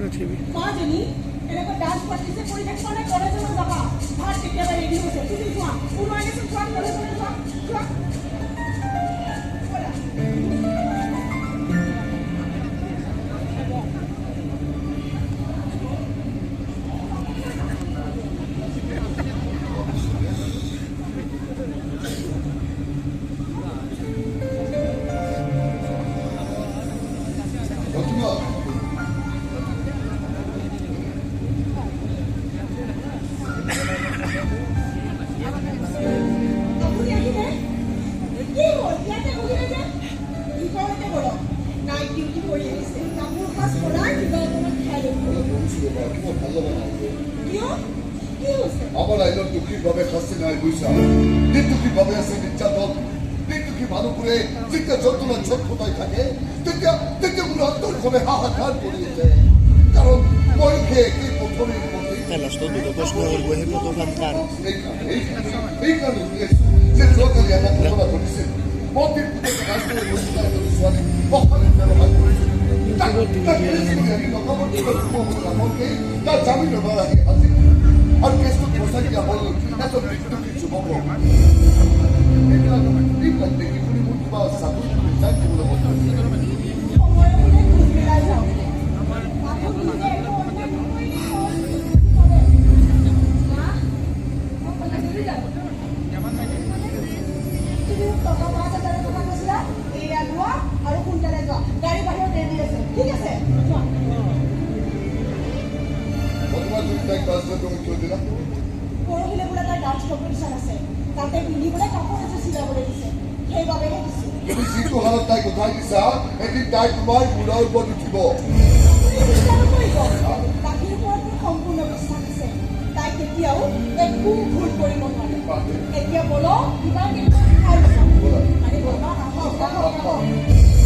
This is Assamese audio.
মাজনী এনেকৈ ডান্স পাৰ্টিছে কৰি থাকিব নে কলেজলৈ যাবা ভাত কেতিয়াবা ৰেডি হৈছে তুমি চোৱা ওলাই গৈছে চোৱা কলেজলৈ যোৱা চোৱা আমার আইন দুঃখীভাবে শাস্তি নাই বুঝা নির্দুঃখীভাবে আছে নির্যাতন নির্দুঃখী ভালো করে যেটা যন্ত্রণা ছোট্টতায় থাকে তেটা গুলো অন্তরভাবে হাহাকার করিয়েছে কারণ বয়সে কি প্রথমের মধ্যে এই কারণে যে সরকারি একটা ঘটনা ঘটেছে মন্দির পুজোতে কাজ করে বসে বখানের ব্যবহার করেছে তার জামিন নেওয়ার আগে হাজির আর কেস তো বসা গিয়া বল এত মৃত্যু কিছু বলো দেখি পুরি মুখ বা সাধু চাই বলে বলতে পৰহিলে বোলে তাই ডান্স কম্পিটিশ্যন আছে তাতে পিন্ধিবলৈ কাপোৰ এযোৰ চিলাবলৈ দিছে সেইবাবেহে দিছে তুমি যিটো হালত তাইক উঠাই দিছা এদিন তাই তোমাৰ মূৰৰ ওপৰত উঠিব তাকিৰ ওপৰত মোৰ সম্পূৰ্ণ বিশ্বাস আছে তাই কেতিয়াও একো ভুল কৰিব নোৱাৰে এতিয়া বলো কিবা কেনেকুৱা খাই আছা আৰে বলা আহক